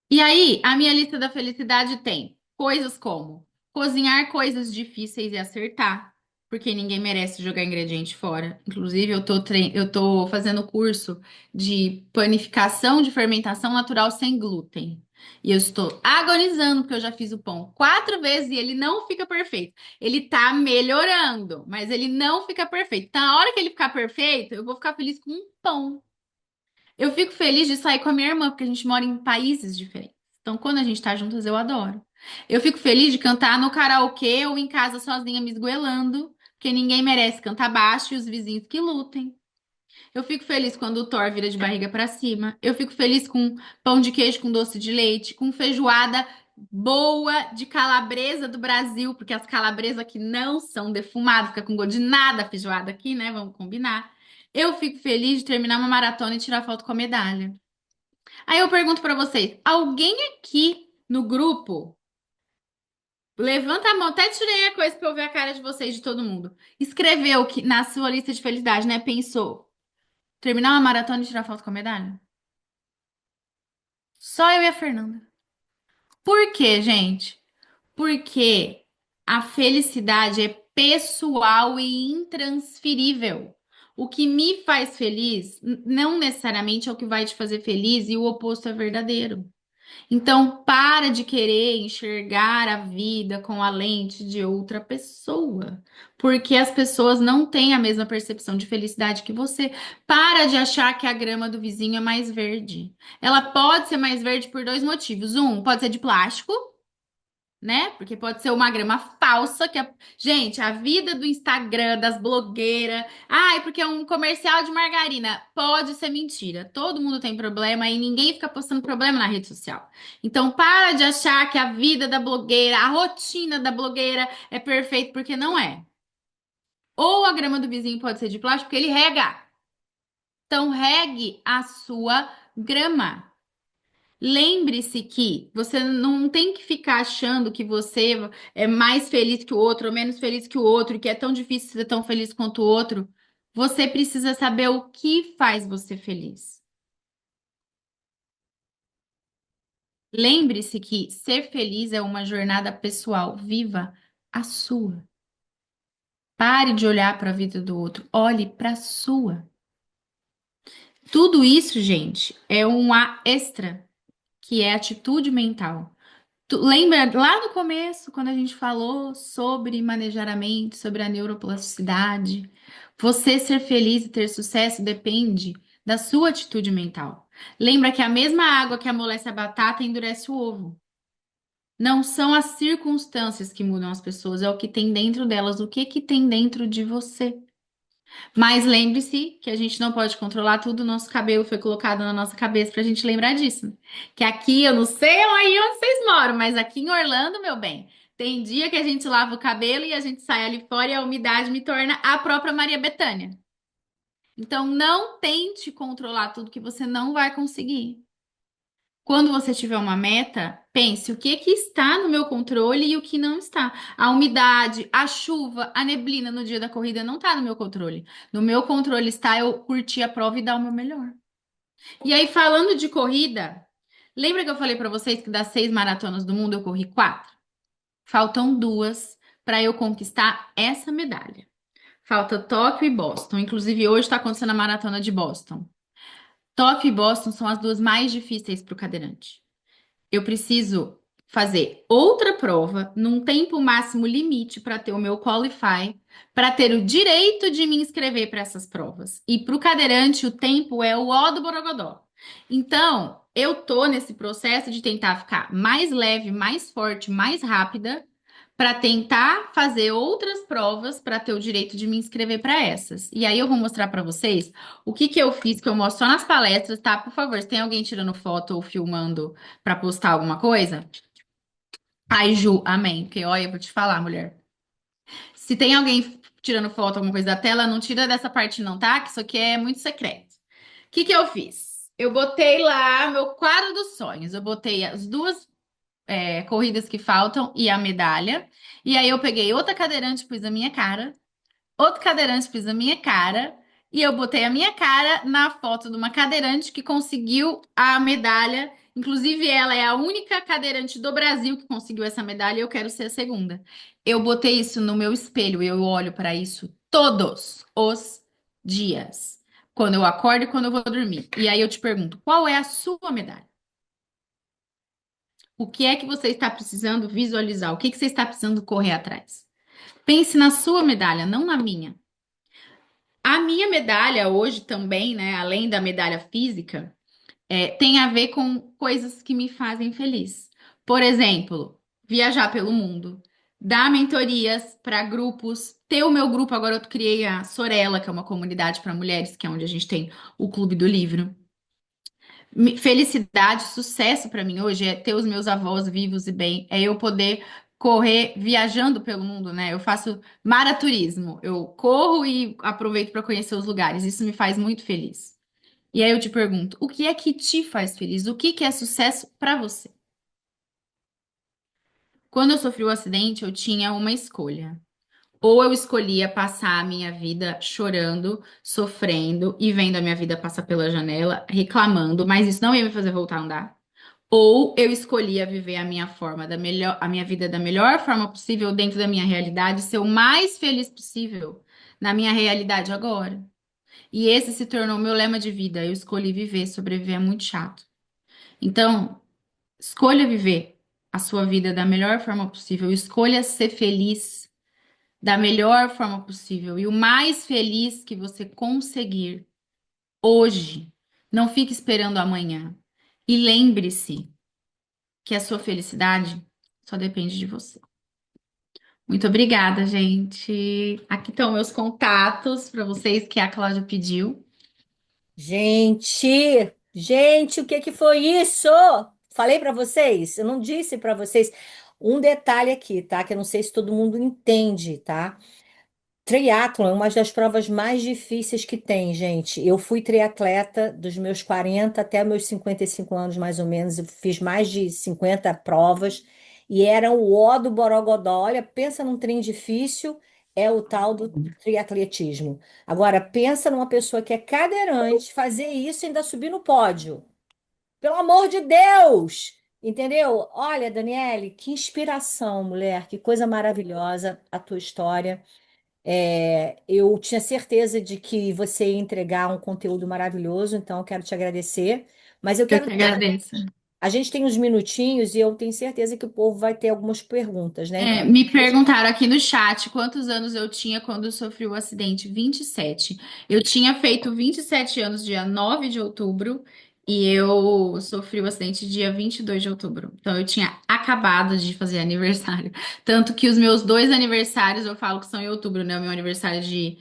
E aí, a minha lista da felicidade tem coisas como cozinhar coisas difíceis e acertar, porque ninguém merece jogar ingrediente fora. Inclusive, eu tô fazendo curso de panificação de fermentação natural sem glúten. E eu estou agonizando, porque eu já fiz o pão 4 vezes e ele não fica perfeito. Ele tá melhorando, mas ele não fica perfeito. Então, na hora que ele ficar perfeito, eu vou ficar feliz com um pão. Eu fico feliz de sair com a minha irmã, porque a gente mora em países diferentes. Então, quando a gente tá juntas, eu adoro. Eu fico feliz de cantar no karaokê ou em casa sozinha me esgoelando, porque ninguém merece cantar baixo e os vizinhos que lutem. Eu fico feliz quando o Thor vira de barriga pra cima. Eu fico feliz com pão de queijo com doce de leite, com feijoada boa de calabresa do Brasil, porque as calabresas aqui não são defumadas, fica com gosto de nada a feijoada aqui, né? Vamos combinar. Eu fico feliz de terminar uma maratona e tirar foto com a medalha. Aí eu pergunto pra vocês, alguém aqui no grupo, levanta a mão, até tirei a coisa pra eu ver a cara de vocês, de todo mundo. Escreveu que na sua lista de felicidade, né? Pensou. Terminar uma maratona e tirar foto com a medalha? Só eu e a Fernanda. Por quê, gente? Porque a felicidade é pessoal e intransferível. O que me faz feliz não necessariamente é o que vai te fazer feliz e o oposto é verdadeiro. Então, para de querer enxergar a vida com a lente de outra pessoa, porque as pessoas não têm a mesma percepção de felicidade que você. Para de achar que a grama do vizinho é mais verde. Ela pode ser mais verde por dois motivos. Um, pode ser de plástico, né? Porque pode ser uma grama falsa que gente, a vida do Instagram, das blogueiras, ai, porque é um comercial de margarina, pode ser mentira. Todo mundo tem problema e ninguém fica postando problema na rede social. Então, para de achar que a vida da blogueira, a rotina da blogueira é perfeita porque não é. Ou a grama do vizinho pode ser de plástico porque ele rega. Então, regue a sua grama. Lembre-se que você não tem que ficar achando que você é mais feliz que o outro ou menos feliz que o outro, e que é tão difícil ser tão feliz quanto o outro. Você precisa saber o que faz você feliz. Lembre-se que ser feliz é uma jornada pessoal. Viva a sua. Pare de olhar para a vida do outro. Olhe para a sua. Tudo isso, gente, é um A extra, que é atitude mental. Lembra lá no começo, quando a gente falou sobre manejar a mente, sobre a neuroplasticidade? Você ser feliz e ter sucesso depende da sua atitude mental. Lembra que a mesma água que amolece a batata endurece o ovo. Não são as circunstâncias que mudam as pessoas, é o que tem dentro delas, o que que tem dentro de você. Mas lembre-se que a gente não pode controlar tudo, nosso cabelo foi colocado na nossa cabeça pra gente lembrar disso. Que aqui, eu não sei aí onde vocês moram, mas aqui em Orlando, meu bem, tem dia que a gente lava o cabelo e a gente sai ali fora e a umidade me torna a própria Maria Bethânia. Então não tente controlar tudo que você não vai conseguir. Quando você tiver uma meta, pense o que que está no meu controle e o que não está. A umidade, a chuva, a neblina no dia da corrida não está no meu controle. No meu controle está eu curtir a prova e dar o meu melhor. E aí, falando de corrida, lembra que eu falei para vocês que das 6 maratonas do mundo eu corri 4? Faltam 2 para eu conquistar essa medalha. Falta Tóquio e Boston. Inclusive, hoje está acontecendo a maratona de Boston. Tóquio e Boston são as duas mais difíceis para o cadeirante. Eu preciso fazer outra prova num tempo máximo limite para ter o meu Qualify, para ter o direito de me inscrever para essas provas. E para o cadeirante, o tempo é o ó do Borogodó. Então, eu tô nesse processo de tentar ficar mais leve, mais forte, mais rápida, para tentar fazer outras provas para ter o direito de me inscrever para essas. E aí eu vou mostrar para vocês o que que eu fiz, que eu mostro só nas palestras, tá? Por favor, se tem alguém tirando foto ou filmando para postar alguma coisa? Ai, Ju, amém. Porque olha, eu vou te falar, mulher. Se tem alguém tirando foto, alguma coisa da tela, não tira dessa parte não, tá? Que isso aqui é muito secreto. O que que eu fiz? Eu botei lá meu quadro dos sonhos. Eu botei as duas corridas que faltam e a medalha. E aí eu peguei outra cadeirante, pus a minha cara. Outro cadeirante pôs a minha cara e eu botei a minha cara na foto de uma cadeirante que conseguiu a medalha. Inclusive, ela é a única cadeirante do Brasil que conseguiu essa medalha e eu quero ser a segunda. Eu botei isso no meu espelho e eu olho para isso todos os dias. Quando eu acordo e quando eu vou dormir. E aí eu te pergunto, qual é a sua medalha? O que é que você está precisando visualizar? O que que você está precisando correr atrás? Pense na sua medalha, não na minha. A minha medalha hoje também, né, além da medalha física, tem a ver com coisas que me fazem feliz. Por exemplo, viajar pelo mundo. dar mentorias para grupos, ter o meu grupo. Agora eu criei a Sorella, que é uma comunidade para mulheres, que é onde a gente tem o Clube do Livro. Felicidade, sucesso para mim hoje é ter os meus avós vivos e bem, é eu poder correr viajando pelo mundo, né? Eu faço maraturismo, eu corro e aproveito para conhecer os lugares. Isso me faz muito feliz. E aí eu te pergunto, o que é que te faz feliz? O que que é sucesso para você? Quando eu sofri o acidente, eu tinha uma escolha. Ou eu escolhia passar a minha vida chorando, sofrendo e vendo a minha vida passar pela janela, reclamando, mas isso não ia me fazer voltar a andar. Ou eu escolhia viver a minha forma da melhor, a minha vida da melhor forma possível dentro da minha realidade, ser o mais feliz possível na minha realidade agora. E esse se tornou o meu lema de vida. Eu escolhi viver, sobreviver é muito chato. Então, escolha viver a sua vida da melhor forma possível. Escolha ser feliz da melhor forma possível e o mais feliz que você conseguir hoje. Não fique esperando amanhã. E lembre-se que a sua felicidade só depende de você. Muito obrigada, gente. Aqui estão meus contatos para vocês que a Cláudia pediu. Gente, o que que foi isso? Falei para vocês? Eu não disse para vocês um detalhe aqui, tá? Que eu não sei se todo mundo entende, tá? Triatlon é uma das provas mais difíceis que tem, gente. Eu fui triatleta dos meus 40 até meus 55 anos, mais ou menos. Eu fiz mais de 50 provas e era o ó do Borogodó. Olha, pensa num trem difícil, é o tal do triatletismo. Agora, pensa numa pessoa que é cadeirante fazer isso e ainda subir no pódio. Pelo amor de Deus! Entendeu? Olha, Daniele, que inspiração, mulher, que coisa maravilhosa a tua história. Eu tinha certeza de que você ia entregar um conteúdo maravilhoso, então eu quero te agradecer. Mas eu Eu quero. que agradeço. A gente tem uns minutinhos e eu tenho certeza que o povo vai ter algumas perguntas, né? Então, Me perguntaram aqui no chat quantos anos eu tinha quando eu sofri o acidente. 27. Eu tinha feito 27 anos dia 9 de outubro e eu sofri o acidente dia 22 de outubro. Então eu tinha acabado de fazer aniversário. Tanto que os meus dois aniversários eu falo que são em outubro, né? O meu aniversário de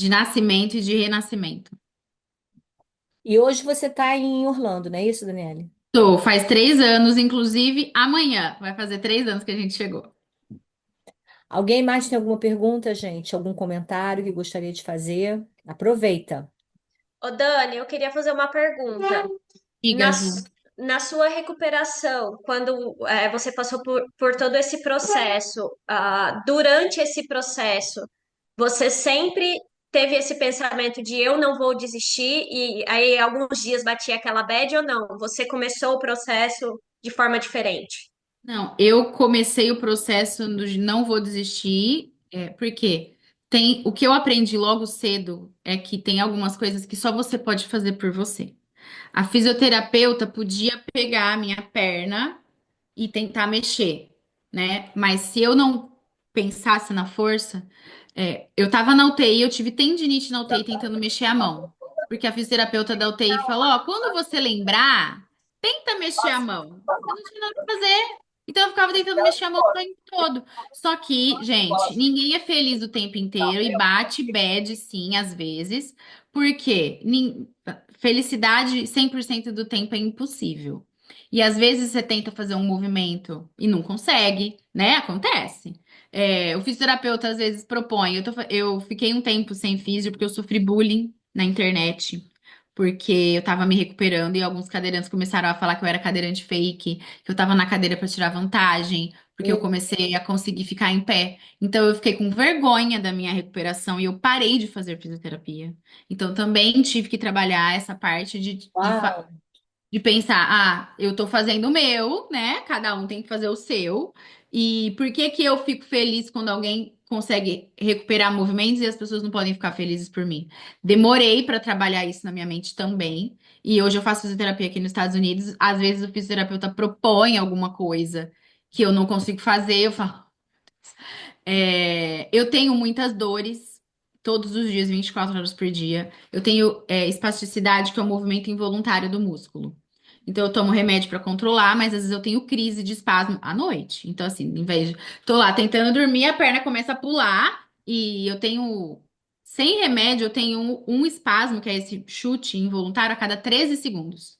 nascimento e de renascimento. e hoje você está em Orlando, não é isso, Daniele? Tô, faz 3 anos, inclusive amanhã vai fazer 3 anos que a gente chegou. Alguém mais tem alguma pergunta, gente? Algum comentário que gostaria de fazer? Aproveita. Ô Dani, eu queria fazer uma pergunta. Diga, Na, Ju. na sua recuperação, quando você passou por todo esse processo, durante esse processo, você sempre teve esse pensamento de eu não vou desistir, e aí alguns dias batia aquela bad ou não? Você começou o processo de forma diferente? Não, eu comecei o processo de não vou desistir, porque tem o que eu aprendi logo cedo é que tem algumas coisas que só você pode fazer por você. A fisioterapeuta podia pegar a minha perna e tentar mexer, né? Mas se eu não pensasse na força, eu tava na UTI, eu tive tendinite na UTI tentando mexer a mão. Porque a fisioterapeuta da UTI falou, ó, quando você lembrar, tenta mexer a mão. Eu não tinha nada pra fazer. Então eu ficava tentando mexer a mão o tempo todo. Só que, gente, ninguém é feliz o tempo inteiro e bate bad, sim, às vezes. Porque felicidade 100% do tempo é impossível. E às vezes você tenta fazer um movimento e não consegue, né? Acontece. O fisioterapeuta às vezes propõe. Eu fiquei um tempo sem físio porque eu sofri bullying na internet. Porque eu tava me recuperando e alguns cadeirantes começaram a falar que eu era cadeirante fake, que eu tava na cadeira para tirar vantagem, porque eu comecei a conseguir ficar em pé. Então eu fiquei com vergonha da minha recuperação e eu parei de fazer fisioterapia. Então também tive que trabalhar essa parte Uau! de pensar, eu tô fazendo o meu, né? Cada um tem que fazer o seu. E por que que eu fico feliz quando alguém consegue recuperar movimentos e as pessoas não podem ficar felizes por mim? Demorei para trabalhar isso na minha mente também. E hoje eu faço fisioterapia aqui nos Estados Unidos. Às vezes o fisioterapeuta propõe alguma coisa que eu não consigo fazer, eu falo, eu tenho muitas dores todos os dias, 24 horas por dia. Eu tenho espasticidade, que é o movimento involuntário do músculo. Então eu tomo remédio pra controlar, mas às vezes eu tenho crise de espasmo à noite. Então assim, em vez de tô lá tentando dormir, a perna começa a pular e eu tenho sem remédio, eu tenho um espasmo, que é esse chute involuntário a cada 13 segundos.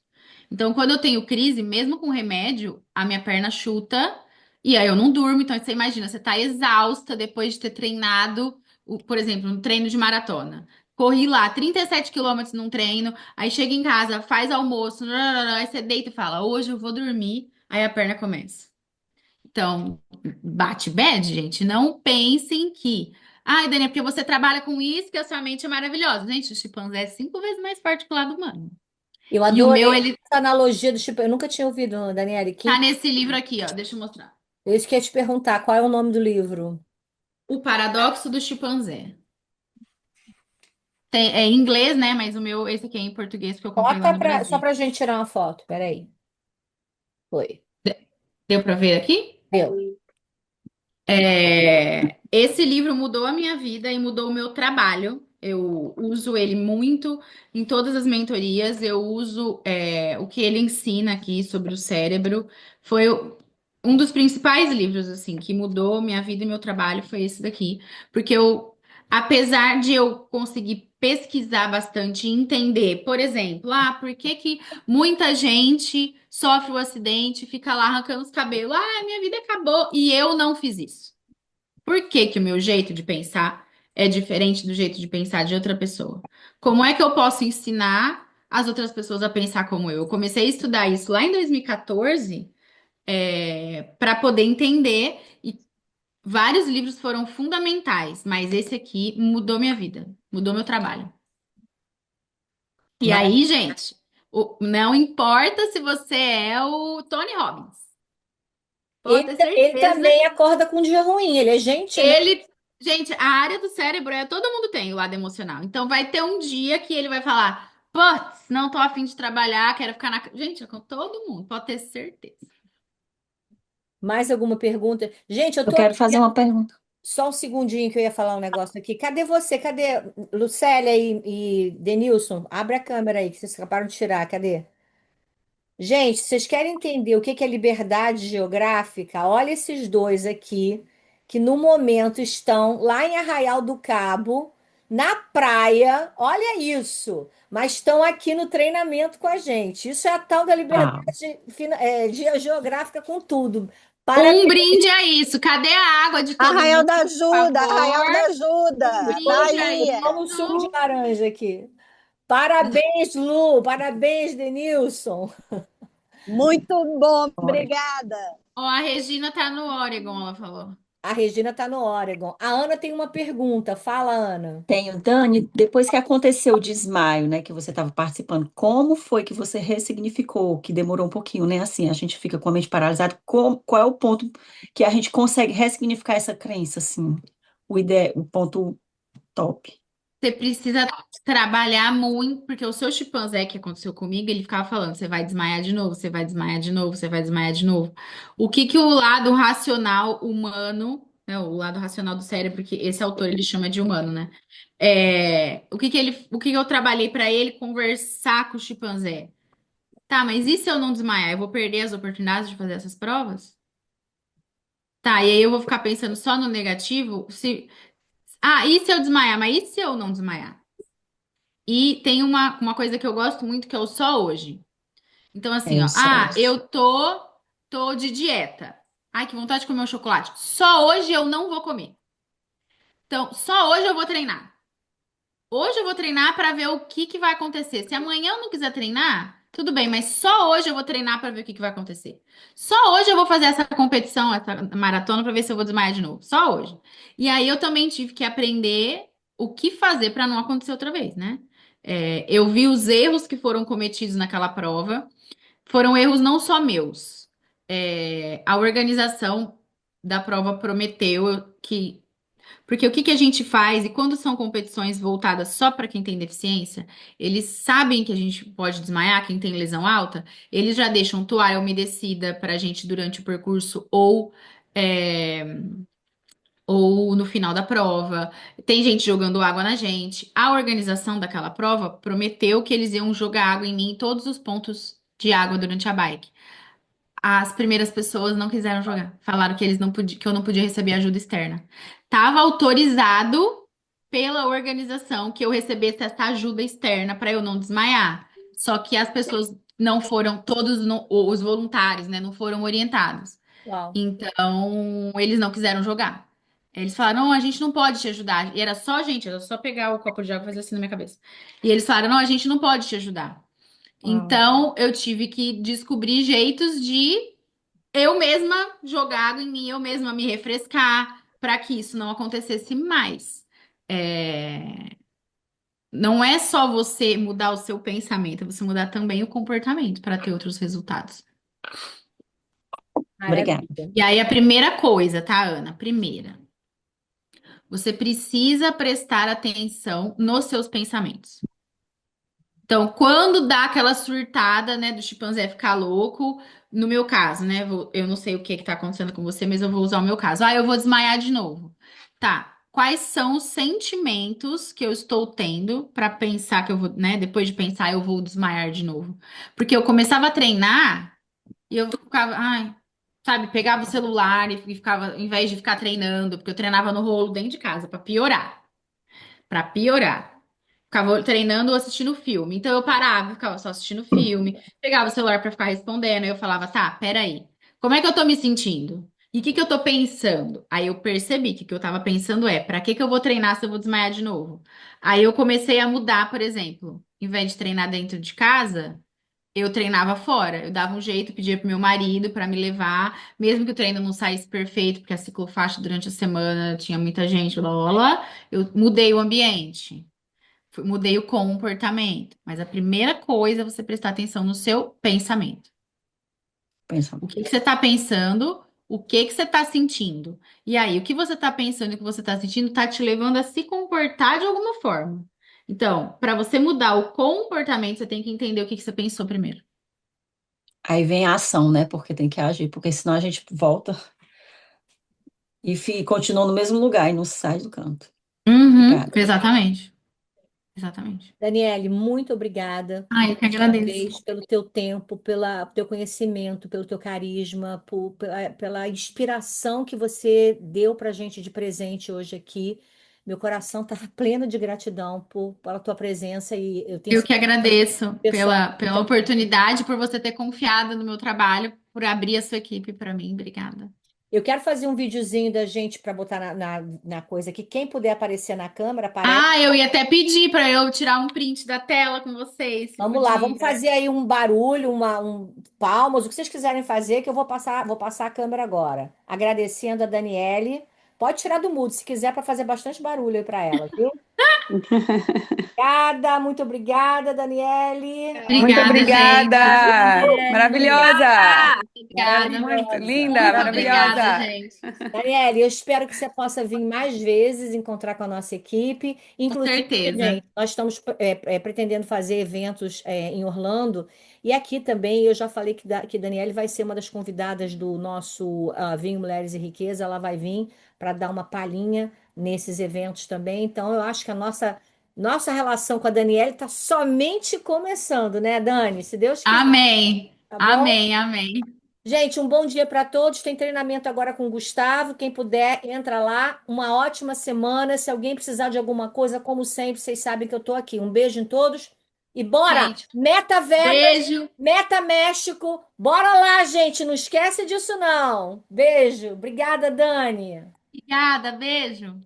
Então quando eu tenho crise, mesmo com remédio, a minha perna chuta e aí eu não durmo. Então você imagina, você tá exausta depois de ter treinado, por exemplo, um treino de maratona. Corri lá 37 quilômetros num treino. Aí chega em casa, faz almoço, aí você deita e fala, hoje eu vou dormir. Aí a perna começa. Então, bate bad, gente. Não pensem que. Ai, Dani, é porque você trabalha com isso que a sua mente é maravilhosa. Gente, o chimpanzé é 5 vezes mais forte que o lado humano. Eu E o adorei meu, ele essa analogia do tipo, eu nunca tinha ouvido, Daniele. tá nesse livro aqui, ó. Deixa eu mostrar. Eu queria te perguntar, qual é o nome do livro? O Paradoxo do Chimpanzé. É em inglês, né? Mas o meu, esse aqui é em português, porque eu comprei lá Bota no só Brasil. pra gente tirar uma foto, peraí. Foi. Deu pra ver aqui? Deu. Esse livro mudou a minha vida e mudou o meu trabalho. Eu uso ele muito em todas as mentorias. Eu uso o que ele ensina aqui sobre o cérebro. Foi um dos principais livros assim que mudou minha vida e meu trabalho foi esse daqui, porque apesar de eu conseguir pesquisar bastante e entender, por exemplo, por que que muita gente sofre o acidente, e fica lá arrancando os cabelos, minha vida acabou e eu não fiz isso. Por que que o meu jeito de pensar é diferente do jeito de pensar de outra pessoa? Como é que eu posso ensinar as outras pessoas a pensar como eu? Eu comecei a estudar isso lá em 2014, para poder entender, e vários livros foram fundamentais, mas esse aqui mudou minha vida, mudou meu trabalho. E Mas aí, gente, não importa se você é o Tony Robbins, pode ter ele certeza. também acorda com um dia ruim, ele é gente, né? Ele, gente, a área do cérebro todo mundo tem o lado emocional. Então vai ter um dia que ele vai falar: putz, não tô afim de trabalhar, quero ficar na. Gente, é com todo mundo, pode ter certeza. Mais alguma pergunta? Gente, eu Eu tô quero aqui, fazer uma pergunta. só um segundinho que eu ia falar um negócio aqui. Cadê você? Cadê Lucélia e Denilson? Abre a câmera aí, que vocês acabaram de tirar. Cadê? Gente, vocês querem entender o que que é liberdade geográfica? Olha esses dois aqui, que no momento estão lá em Arraial do Cabo, na praia. Olha isso! Mas estão aqui no treinamento com a gente. Isso é a tal da liberdade Ah, geográfica com tudo. Um Parabéns, brinde a isso. Cadê a água de todo Arraial mundo, da por Ajuda, Arraial favor? da Um Ajuda, tá brinde a aí. toma um suco de isso. laranja aqui. Parabéns, Lu. Parabéns, Denilson. Muito bom, olha, obrigada. Ó, a Regina tá no Oregon, ela falou. A Regina está no Oregon. A Ana tem uma pergunta. Fala, Ana. tenho, Dani, depois que aconteceu o desmaio, né, que você estava participando, como foi que você ressignificou, que demorou um pouquinho, né? Assim, a gente fica com a mente paralisada. Qual é o ponto que a gente consegue ressignificar essa crença, assim? O ponto top. Você precisa trabalhar muito, porque o seu chimpanzé que aconteceu comigo, ele ficava falando: você vai desmaiar de novo, você vai desmaiar de novo, você vai desmaiar de novo. O que que o lado racional humano, né, o lado racional do cérebro, que esse autor ele chama de humano, né? O que que eu trabalhei para ele conversar com o chimpanzé? Tá, mas e se eu não desmaiar? Eu vou perder as oportunidades de fazer essas provas? Tá, e aí eu vou ficar pensando só no negativo? E se eu desmaiar? Mas e se eu não desmaiar? E tem uma coisa que eu gosto muito que é o só hoje. Então, assim, É ó, só isso. eu tô de dieta. Ai, que vontade de comer um chocolate. Só hoje eu não vou comer. Então, só hoje eu vou treinar. Hoje eu vou treinar para ver o que que vai acontecer. Se amanhã eu não quiser treinar, tudo bem, mas só hoje eu vou treinar para ver o que que vai acontecer. Só hoje eu vou fazer essa competição, essa maratona para ver se eu vou desmaiar de novo. Só hoje. E aí eu também tive que aprender o que fazer para não acontecer outra vez, né? Eu vi os erros que foram cometidos naquela prova. Foram erros não só meus. A organização da prova prometeu que porque o que que a gente faz, e quando são competições voltadas só para quem tem deficiência, eles sabem que a gente pode desmaiar, quem tem lesão alta, eles já deixam toalha umedecida para a gente durante o percurso é, ou no final da prova. Tem gente jogando água na gente. A organização daquela prova prometeu que eles iam jogar água em mim em todos os pontos de água durante a bike. As primeiras pessoas não quiseram jogar. Falaram que eles não podiam, que eu não podia receber ajuda externa. Tava autorizado pela organização que eu recebesse essa ajuda externa para eu não desmaiar. Só que as pessoas não foram, todos os voluntários, né, não foram orientados. Uau. Então, eles não quiseram jogar. Eles falaram, não, a gente não pode te ajudar. E era só, gente, era só pegar o copo de água e fazer assim na minha cabeça. E eles falaram, não, a gente não pode te ajudar. Uau. Então, eu tive que descobrir jeitos de eu mesma jogar água em mim, eu mesma me refrescar, para que isso não acontecesse mais. É, Não é só você mudar o seu pensamento, é você mudar também o comportamento para ter outros resultados. Obrigada. Maravilha. E aí, a primeira coisa, tá, Ana? Primeira, você precisa prestar atenção nos seus pensamentos. Então, quando dá aquela surtada, né, do chimpanzé ficar louco, no meu caso, né, eu não sei o que que tá acontecendo com você, mas eu vou usar o meu caso. Ah, eu vou desmaiar de novo. Tá. Quais são os sentimentos que eu estou tendo para pensar que eu vou, né, depois de pensar eu vou desmaiar de novo? Porque eu começava a treinar e eu ficava, ai, sabe, pegava o celular e ficava, em vez de ficar treinando, porque eu treinava no rolo dentro de casa para piorar. Para piorar. Ficava treinando ou assistindo filme. Então eu parava, ficava só assistindo filme, pegava o celular para ficar respondendo, aí eu falava, tá, peraí, como é que eu tô me sentindo? E o que que eu tô pensando? Aí eu percebi que o que eu tava pensando é, pra que que eu vou treinar se eu vou desmaiar de novo? Aí eu comecei a mudar, por exemplo, em vez de treinar dentro de casa, eu treinava fora. Eu dava um jeito, pedia pro meu marido para me levar, mesmo que o treino não saísse perfeito, porque a ciclofaixa durante a semana tinha muita gente, blá blá blá, eu mudei o ambiente. Mudei o comportamento. Mas a primeira coisa é você prestar atenção no seu pensamento. Pensa. O que que você está pensando? O que que você está sentindo? E aí, o que você está pensando e o que você está sentindo está te levando a se comportar de alguma forma. Então, para você mudar o comportamento, você tem que entender o que que você pensou primeiro. Aí vem a ação, né? Porque tem que agir, porque senão a gente volta e continua no mesmo lugar e não sai do canto. Uhum, Obrigada. exatamente. Exatamente. Daniele, muito obrigada, Ah, eu que mais uma agradeço. vez, pelo teu tempo, pelo teu conhecimento, pelo teu carisma, pela inspiração que você deu para a gente de presente hoje aqui. Meu coração está pleno de gratidão pela tua presença e eu tenho Eu que certeza agradeço que o pessoal pela oportunidade, por você ter confiado no meu trabalho, por abrir a sua equipe para mim. Obrigada. Eu quero fazer um videozinho da gente para botar na coisa aqui. Quem puder aparecer na câmera, aparece. Ah, eu ia até pedir para eu tirar um print da tela com vocês, se Vamos lá, vamos podia. fazer aí um barulho, palmas, o que vocês quiserem fazer, que eu vou passar a câmera agora. Agradecendo a Daniele. Pode tirar do mudo se quiser para fazer bastante barulho aí para ela, viu? Obrigada, muito obrigada, Daniele. Muito Obrigada, gente. obrigada! Daniele, Maravilhosa! Obrigada. Muito maravilhosa. linda, Muito obrigada, maravilhosa! gente. Daniele, eu espero que você possa vir mais vezes encontrar com a nossa equipe. Com Inclusive, certeza. gente, nós estamos pretendendo fazer eventos em Orlando. E aqui também eu já falei que Daniele vai ser uma das convidadas do nosso Vinho Mulheres e Riqueza. Ela vai vir para dar uma palhinha nesses eventos também. Então, eu acho que a nossa relação com a Daniele está somente começando, né, Dani? Se Deus quiser, Amém. tá bom? Amém, amém. Gente, um bom dia para todos. Tem treinamento agora com o Gustavo. Quem puder, entra lá. Uma ótima semana. Se alguém precisar de alguma coisa, como sempre, vocês sabem que eu estou aqui. Um beijo em todos e bora! Gente, Meta Vegas, beijo. Meta México. Bora lá, gente. Não esquece disso, não. Beijo. Obrigada, Dani. Obrigada, beijo.